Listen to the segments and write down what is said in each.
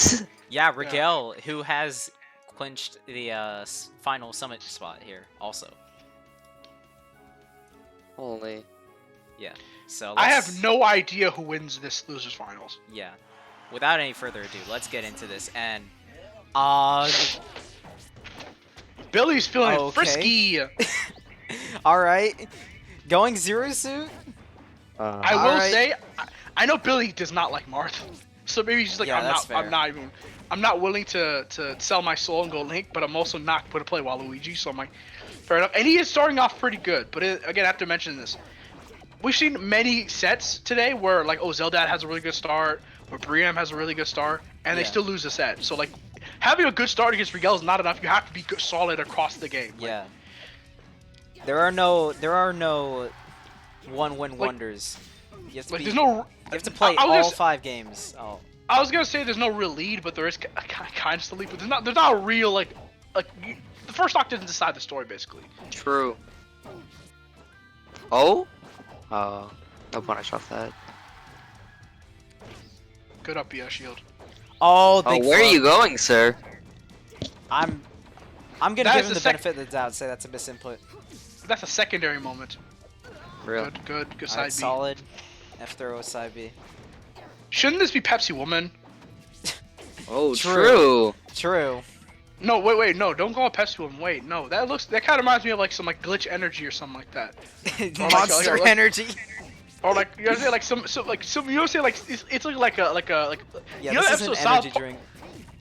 What? Yeah, Rigel, who has clinched the final summit spot here, also. Holy. Yeah. So I let's, have no idea who wins this losers finals. Yeah. Without any further ado, let's get into this. And Billy's feeling okay. frisky. All right, going zero suit. I will say, I know Billy does not like Marth, so maybe he's just like, Yeah, I'm not willing to sell my soul and go Link, but I'm also not going to play Waluigi. So I'm like, fair enough. And he is starting off pretty good, but again, I have to mention this. We've seen many sets today where like, oh, Zelda has a really good start, or Briam has a really good start, and they still lose a set. So like, having a good start against Rigel is not enough. You have to be solid across the game. Like, Yeah. There are no one-win wonders. You have to like be, you have to play all 5 games. Oh. I was gonna say there's no real lead, but there is kind of still lead. But there's not a real like the first stock didn't decide the story basically. True. Oh? No punish off that. Good up, BS shield. Oh, Oh, where are you going, sir? I'm gonna give him the benefit of the doubt. Say that's a misinput. That's a secondary moment. Real. Good All side right, B. solid. F throw side B. Shouldn't this be Pepsi Woman? Oh, True. true. True. No, wait, no, don't call it Pepsi Woman. Wait, no, that kind of reminds me of like some like glitch energy or something like that. Or Monster like, energy. Or like you know say like some you know say like it's like Yeah, you know this that is an episode of energy South drink.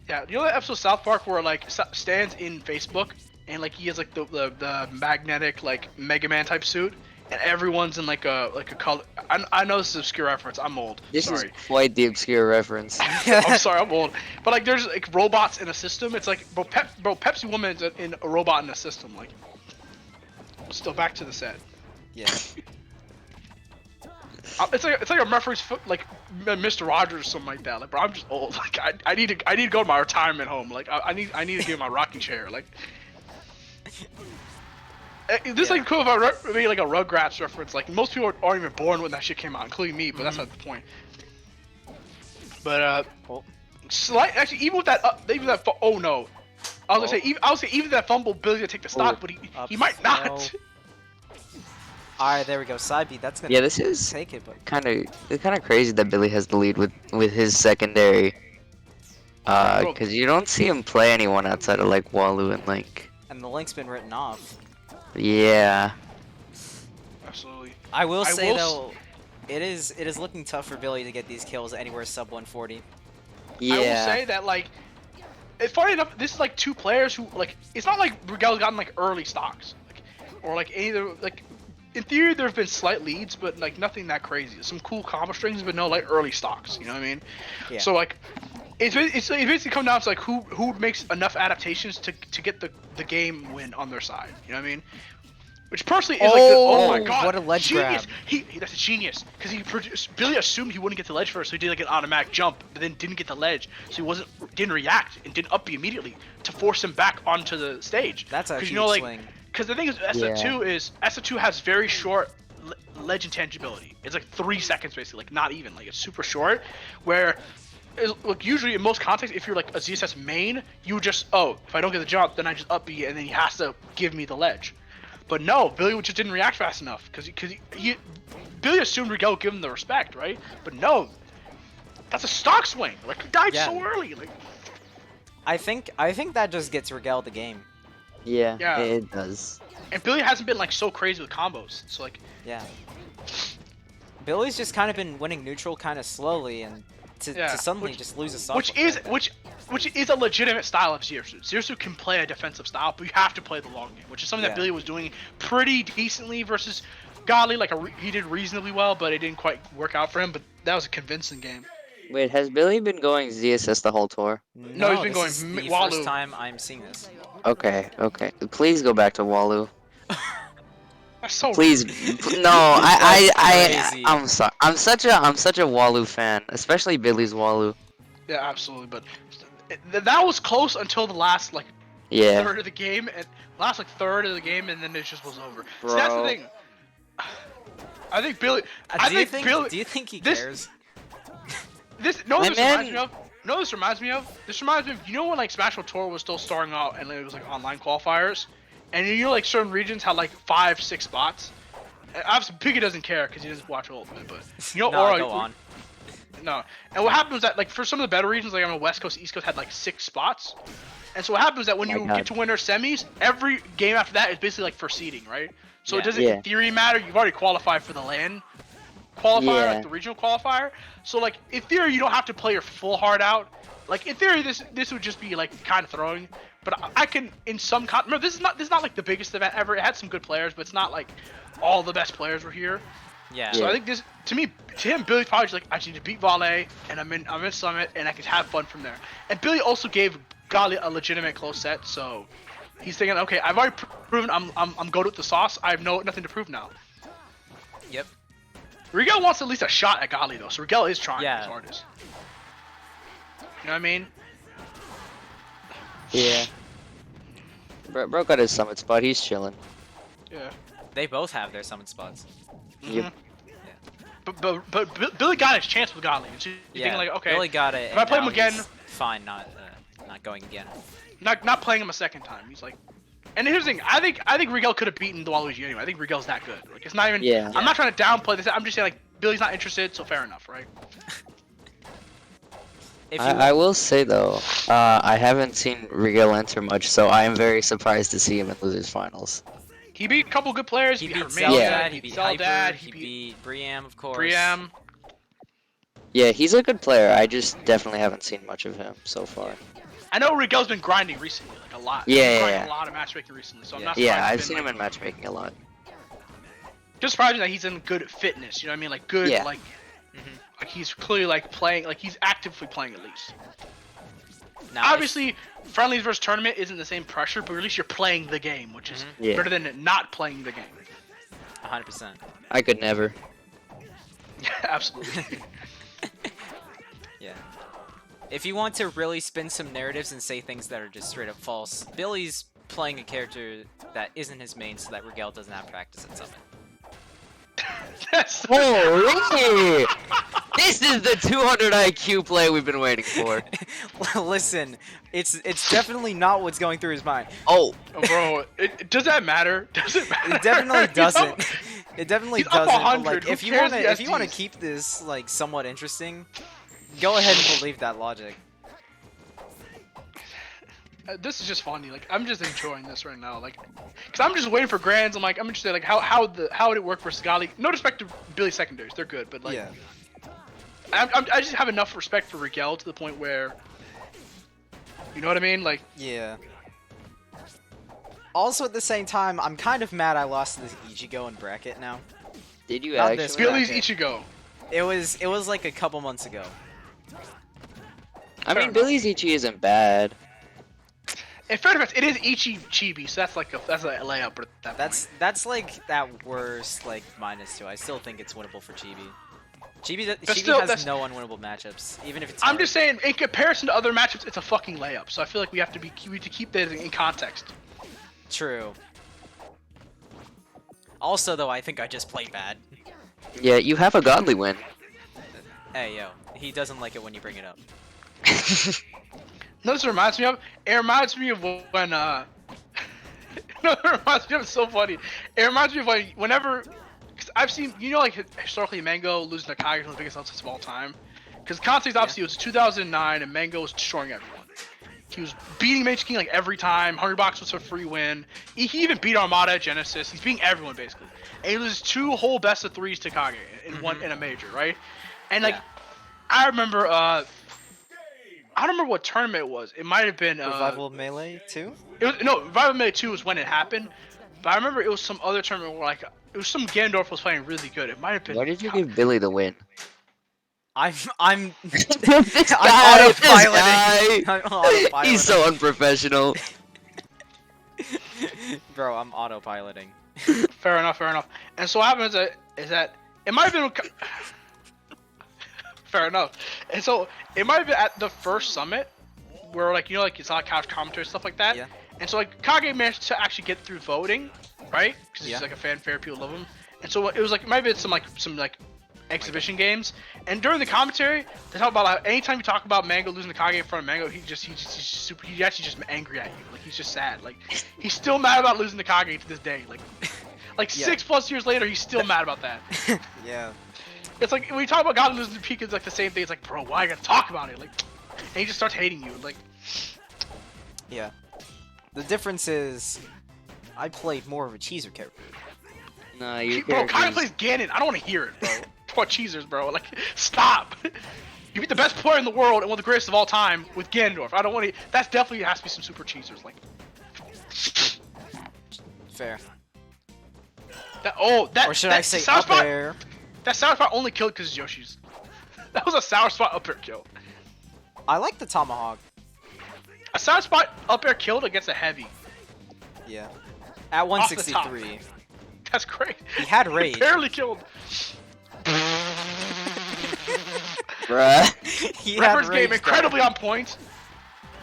Yeah, you know that episode of South Park where like stands in Facebook and like he has like the magnetic like Mega Man type suit and everyone's in like a color. I know this is an obscure reference. I'm old. This Sorry. is quite the obscure reference. I'm sorry, I'm old. But like there's like robots in a system. It's like bro, Pepsi Woman is in a robot in a system. Like still back to the set. Yeah. It's like a reference like Mr. Rogers or something like that. Like, bro, I'm just old. Like, I need to go to my retirement home. Like, I need to get my rocking chair. Like, this like cool if I made like a Rugrats reference. Like, most people aren't even born when that shit came out, including me. But that's not the point. But actually, even with that, oh no, I was gonna say even that fumble, Billy's gonna take the stock, but he might not. Alright, there we go. Side B. That's gonna. Yeah, this is take it, but it's kind of crazy that Billy has the lead with his secondary. Because you don't see him play anyone outside of like Walu and like. And the link's been written off. Yeah. Absolutely. I will say though, it is looking tough for Billy to get these kills anywhere sub 140. Yeah. I will say that like, it's funny enough. This is like 2 players who like. It's not like Rigel's gotten like early stocks, like, or like either like. In theory, there have been slight leads, but like nothing that crazy. Some cool combo strings, but no like early stocks. You know what I mean? Yeah. So like, it's basically come down to like who makes enough adaptations to get the game win on their side. You know what I mean? Which personally is like, oh my god, what a ledge genius! grab. That's a genius because Billy assumed he wouldn't get the ledge first, so he did like an automatic jump, but then didn't get the ledge, so he didn't react and didn't up B immediately to force him back onto the stage. That's a huge swing. Because the thing is, SF2 has very short ledge intangibility. It's like 3 seconds basically, like not even, like it's super short. Where, like usually in most contexts, if you're like a ZSS main, you just if I don't get the jump, then I just up B and then he has to give me the ledge. But no, Billy just didn't react fast enough because Billy assumed Rigel would give him the respect, right? But no, that's a stock swing. Like he died so early. Like I think that just gets Rigel the game. Yeah, it does. And Billy hasn't been like so crazy with combos. So like Billy's just kind of been winning neutral kind of slowly and to suddenly just lose a stock. Which is a legitimate style of Zersu. Zersu can play a defensive style, but you have to play the long game, which is something that Billy was doing pretty decently versus Godly. Like he did reasonably well, but it didn't quite work out for him. But that was a convincing game. Wait, has Billy been going ZSS the whole tour? No, he's been going this is the Walu. first time I'm seeing this. Okay. Please go back to Walu. That's so Please, rude. no. Crazy. I'm sorry. I'm such a Walu fan, especially Billy's Walu. Yeah, absolutely. But that was close until the last like third of the game, and and then it just was over. Bro. So that's the thing. I think Billy. Do you think he cares? This reminds me of. No, this reminds me of? This reminds me of, you know when like Smashdown Tour was still starting out and it was like online qualifiers? And you know like certain regions had like 5, 6 spots? And obviously Pika doesn't care because he doesn't watch Ultimate, but you know, No, go on. No. And what happened was that like for some of the better regions, like on the West Coast, East Coast had like 6 spots. And so what happens is that when you get to winner semis, every game after that is basically like for seeding, right? So it doesn't in theory matter, you've already qualified for the LAN qualifier, like the regional qualifier. So like in theory you don't have to play your full heart out. Like in theory this would just be like kind of throwing. But I can in some remember this is not like the biggest event ever. It had some good players, but it's not like all the best players were here. Yeah. So I think this to him Billy's probably just like I just need to beat Vale and I'm in Summit and I can have fun from there. And Billy also gave Gali a legitimate close set, so he's thinking, okay, I've already proven I'm good with the sauce. I have nothing to prove now. Yep. Rigel wants at least a shot at Gali though, so Rigel is trying his Yeah. hardest. You know what I mean? Yeah. Bro got his summit spot. He's chilling. Yeah. They both have their summon spots. Yep. But Billy got his chance with Gali. And so you're thinking like, okay, Billy got it. if I play him again, fine, not going again. not playing him a second time. He's like, and here's the thing. I think Rigel could have beaten Waluigi anyway. I think Rigel's that good. Like it's not even. Yeah. I'm not trying to downplay this. I'm just saying like Billy's not interested, so fair enough, right? I will say though, I haven't seen Rigel enter much, so I am very surprised to see him in losers finals. He beat a couple good players. He He beat beat Zelda, Hermania, he beat Zeldad, Hyper, he he beat beat Briam, of course. Briam. Yeah, he's a good player. I just definitely haven't seen much of him so far. I know Rigel's been grinding recently, like a lot. Yeah, He's been yeah, grinding yeah. a lot of matchmaking recently, so I'm Yeah. not surprised. Yeah, he's I've been, seen him like, in matchmaking a lot. just surprising that he's in good fitness. You know what I mean? Like good, Yeah. like he's clearly like playing, like he's actively playing at least. Now, Obviously, friendlies versus tournament isn't the same pressure, but at least you're playing the game, which is Yeah. better than not playing the game. 100%. I could never. Absolutely. Yeah. If you want to really spin some narratives and say things that are just straight up false, Billy's playing a character that isn't his main so that Rigel doesn't have practice at Summit. That's Holy! This is the 200 IQ play we've been waiting for. Listen, it's definitely not what's going through his mind. Oh, oh, bro. Does that matter? Does it matter? It definitely He's doesn't. up- It definitely He's up doesn't. but, 100. like, Who if you cares wanna the if you wanna SDs? keep this like somewhat interesting, go ahead and believe that logic. This is just funny. Like I'm just enjoying this right now. Like, cause I'm just waiting for grands. I'm interested. Like how would it work versus Gali? No respect to Billy secondaries. They're good, but like I just have enough respect for Rigel to the point where, you know what I mean? Like Yeah. Also, at the same time, I'm kind of mad I lost to this Ichigo in bracket now. did you Not actually? this Billy's bracket. Ichigo. It was like a couple months ago. I Fair mean, enough. Billy's Ichi isn't bad. In fair defense, it is Ichi Chibi, so that's a layup. At that That's like that worst like -2. I still think it's winnable for Chibi. Chibi still, has that's- no unwinnable matchups, even if it's. I'm hard. just saying, in comparison to other matchups, it's a fucking layup. So I feel like we have to keep that in context. True. Also, though, I think I just played bad. Yeah, you have a godly win. Hey, yo, he doesn't like it when you bring it up. No, this reminds me of? It reminds me of when no, it reminds me of, it's so funny. It reminds me of whenever, cause I've seen, you know, like historically Mango losing to Kage was the biggest upsets of all time. Because context obviously it was 2009 and Mango was destroying everyone. He was beating Mage King like every time. 100 Box was a free win. He even beat Armada at Genesis. He's beating everyone basically. And he loses 2 whole best of 3s to Kage in in a major, right? And like, Yeah. I remember I don't remember what tournament it was. It might have been Revival of Melee 2? Revival Melee 2 was when it happened. But I remember it was some other tournament where like it was some Gandorf was playing really good. It might have been. Why did you give Billy the win? I'm this autopiloting. I'm autopiloting. He's so unprofessional. Bro, I'm autopiloting. Fair enough. And so what happens is that it might have been. Fair enough. And so it might have been at the first summit where like it's a lot of couch commentary stuff like that. Yeah. And so like Kage managed to actually get through voting, right? Because Yeah. he's like a fan favorite, people love him. And so it was like it might have been some exhibition games, and during the commentary, they talk about like, anytime you talk about Mango losing the Kage in front of Mango, he's actually just angry at you. Like he's just sad. Like he's still mad about losing the Kage to this day. Like Yeah. 6+ years later, he's still mad about that. Yeah. It's like when you talk about God losing to Pika, it's like the same thing. It's like, bro, why I gotta talk about it? Like, and he just starts hating you. Like, Yeah. The difference is, I played more of a cheeser character. Nah, you bro, Kage plays Ganon. I don't want to hear it, bro. What cheesers, bro? Like, stop. You beat the best player in the world and one of the greatest of all time with Ganondorf. I don't want to. That's definitely has to be some super cheesers. Like, Fair. that. Or should I say sour up spot, air? That sour spot only killed because Yoshi's. That was a sour spot up air kill. I like the tomahawk. A sour spot up air killed against a heavy. Yeah. At Off the top. 163. That's great. He had rage. Barely killed. Bruh. He had Reference rage, game though. incredibly on point.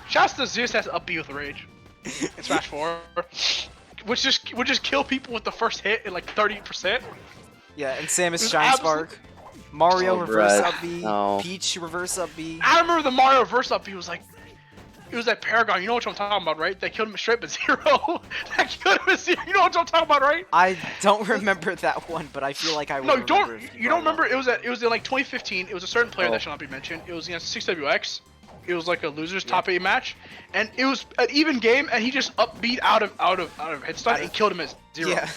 Shouts to ZSS up B with rage. In Smash 4. Would just kill people with the first hit in like 30%. Yeah, and Samus It was Shine Spark. Mario Oh, reverse bruh. up B. No. Peach reverse up B. I remember the Mario verse up. He was like, it was that Paragon. You know what I'm talking about, right? They killed him straight but 0. That killed him at 0. You know what I'm talking about, right? I don't remember that one, but I feel like I would No, remember don't. if You don't brought it remember? up. It was in like 2015. It was a certain player Oh. that shall not be mentioned. It was against 6WX. It was like a losers top 8 match, and it was an even game. And he just upbeat out of head stun and killed him at 0. Yeah.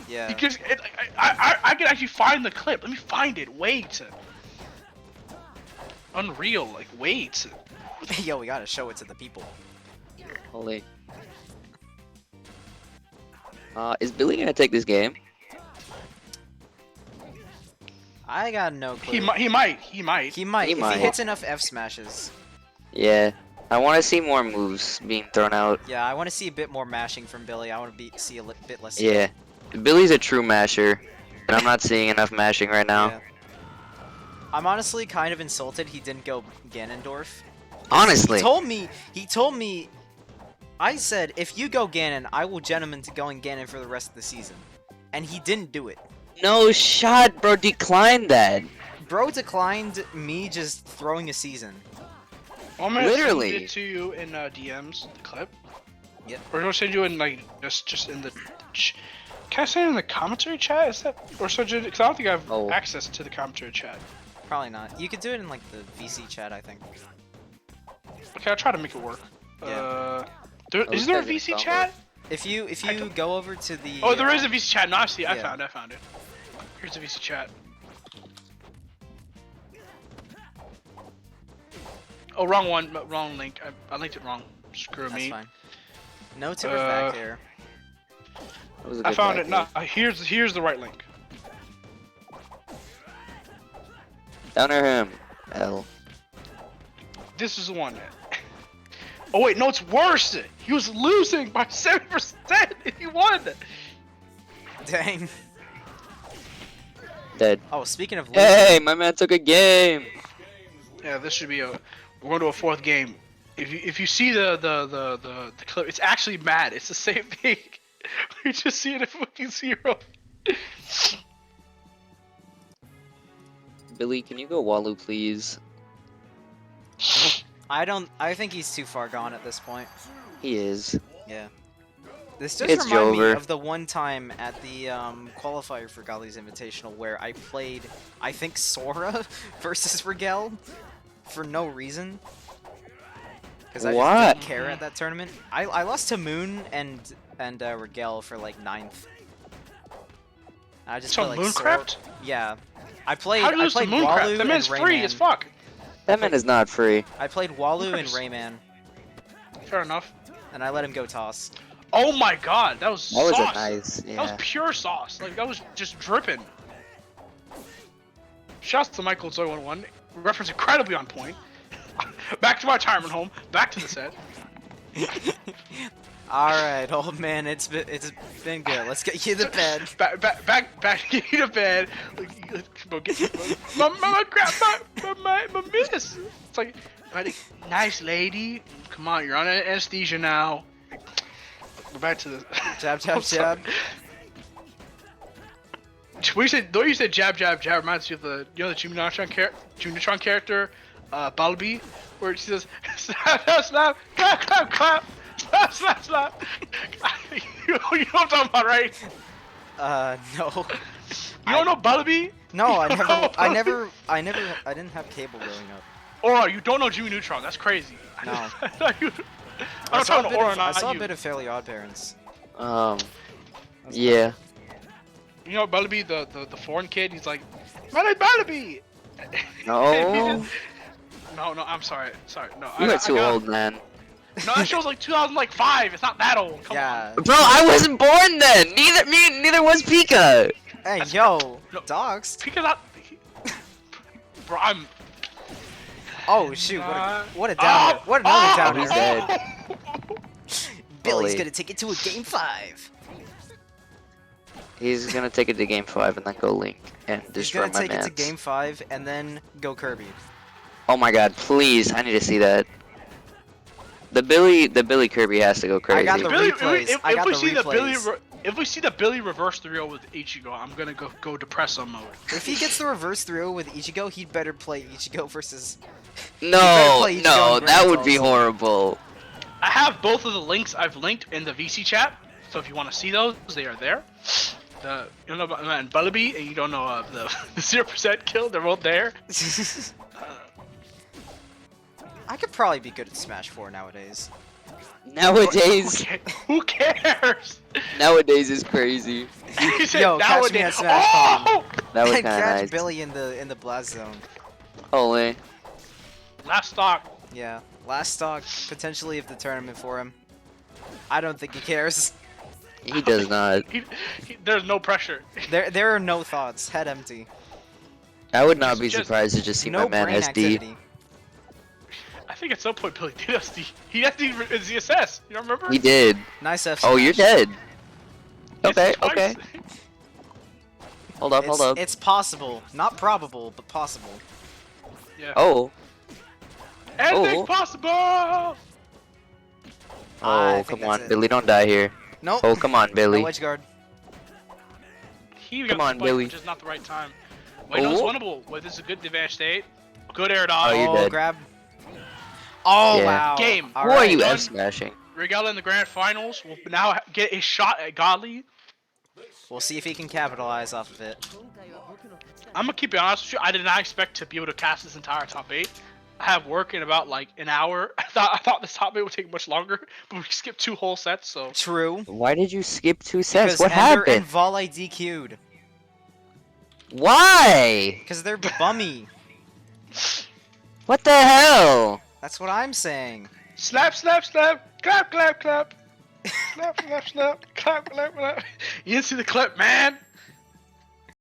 Yeah. Because I can actually find the clip. Let me find it. Wait. Unreal. Like wait. Yo, we gotta show it to the people. Holy. Is Billy gonna take this game? I got no clue. He might. He might. He If might. he hits enough F smashes. Yeah. I want to see more moves being thrown out. Yeah, I want to see a bit more mashing from Billy. I want to see a bit less. Yeah. Billy's a true masher, and I'm not seeing enough mashing right now. Yeah. I'm honestly kind of insulted he didn't go Ganondorf. Honestly. He told me, I said, if you go Ganon, I will gentleman to going Ganon for the rest of the season. And he didn't do it. No shot, bro. Decline that. Bro declined me just throwing a season. I'm gonna Literally. send it to you in DMs, the clip. Yep. Or gonna send you in like just in the. Can I send it in the commentary chat? Is that or so? Because I don't think I have Oh. access to the commentary chat. Probably not. You could do it in like the VC chat, I think. Okay, I'll try to make it work. Yeah. Is there a that VC gonna chat? If you go over to the Oh, there is a VC chat. No, I see. I yeah. found it. Here's the VC chat. Oh, wrong one. Wrong link. I linked it wrong. Screw That's me. fine. No tippers back there. That was a I good found back it. No, heel. here's the right link. Downer him. L. This is the one. Oh wait, no, it's worse. He was losing by 7% and he won. Dang. Dead. Oh, speaking of losing, Hey, my man took a game. Yeah, this should be a. We're going to a 4th game. If you see the clip, it's actually mad. It's the same thing. We just see it at fucking 0. Billy, can you go Walu, please? I think he's too far gone at this point. He is. Yeah. This does It's remind me Jover. of the one time at the qualifier for Golly's Invitational where I played, I think, Sora versus Rigel for no reason. Because I just What? didn't care at that tournament. I lost to Moon and Rigel for like 9th. I just So played, like, Mooncraft? Yeah. I played How do you lose to Walu Mooncraft? That and man's free Rayman. as fuck. That man is not free. I played Walu and Nice. Rayman, Fair enough. and I let him go toss. Oh my god, that was That was sauce. a nice. That Yeah. was pure sauce. Like that was just dripping. Shouts to Michael Zoe 101. Reference incredibly on point. Back to my retirement home. Back to the set. All right, old man, it's been good. Let's get you to bed. Back to bed. Go get my miss. It's like, nice lady. Come on, you're on anesthesia now. Go back to the. Jab, jab, I'm sorry. jab. Though you said jab, jab, jab reminds you of the the Junitron character, Balbi, where she says slap, slap, slap, clap, clap, clap, slap, slap, slap. you know what I'm talking about, right? No. You don't know Balbi? No, You don't know Balbi? I didn't have cable growing up. Or you don't know Jimmy Neutron? That's crazy. No. I'm talking to Aura, not I saw a you. bit of Fairly Odd Parents. Yeah. You know Ballaby, the foreign kid? He's like, my name's Ballaby! No. No, I'm sorry. Sorry, no. You are too old, man. No, that show's like 2005. It's not that old. Come Yeah. on. Bro, I wasn't born then. Neither was Pika. Hey, yo, No. dogs. Pika's not. Bro, I'm. Oh shoot! What a downer! What another downer! he's dead. Billy's Holy. gonna take it to a game 5. He's gonna take it to game 5 and then go Link and He's destroy gonna my take it to mans. game 5 and then go Kirby. Oh my god, please! I need to see that. The Billy Kirby has to go crazy. I got the Billy, replays. if, I got we the see the Billy, replays. if we see the Billy reverse 3-0 with Ichigo, I'm gonna go depressum mode. If he gets the reverse 3-0 with Ichigo, he'd better play Ichigo versus. No, play Ichigo no, in that Grand would be Toss. horrible. I have both of the links I've linked in the VC chat, so if you want to see those, they are there. You don't know about Ballaby, and you don't know the 0% kill. They're both there. I could probably be good at Smash 4 nowadays. Nowadays, Who cares? nowadays is crazy. He said Yo, catch me nowadays. at Smash Oh! That was And kind of catch nice. Billy in the blast zone. Holy. Last stock. Yeah, last stock potentially of the tournament for him. I don't think he cares. He does not. There's no pressure. There are no thoughts. Head empty. I would not be Just- surprised to just see No my man brain SD. activity. I think at some point Billy did SD. He SD in ZSS. You don't remember? He did. Nice F Oh, you're smash. dead. Yes, Okay, twice. okay. Hold up, hold up. It's possible, not probable, but possible. Yeah. Oh, Anything's oh. possible. I oh, think come that's on, it. Billy, don't die here. Nope. Oh, come on, No Billy. edge guard. He got Come the on, spike, Billy. which is not the right time. Wait, no, it's Oh. winnable. Wait, this is a good advantage state. Good air dodge. Oh, you're dead. Grab. Oh Yeah. wow. Game. All Who are you done. F smashing? Rigel in the grand finals will now get a shot at Godly. We'll see if he can capitalize off of it. I'm gonna keep it honest with you. I did not expect to be able to cast this entire top 8. I have work in about like an hour. I thought this top 8 would take much longer, but we skipped 2 whole sets. So True. Why did you skip 2 sets? Because What Ender happened? and Volley DQ'd. Why? Because they're bummy. What the hell? That's what I'm saying. slap, slap, slap, clap, clap, clap, slap, slap, slap, clap, clap, clap. You didn't see the clip, man.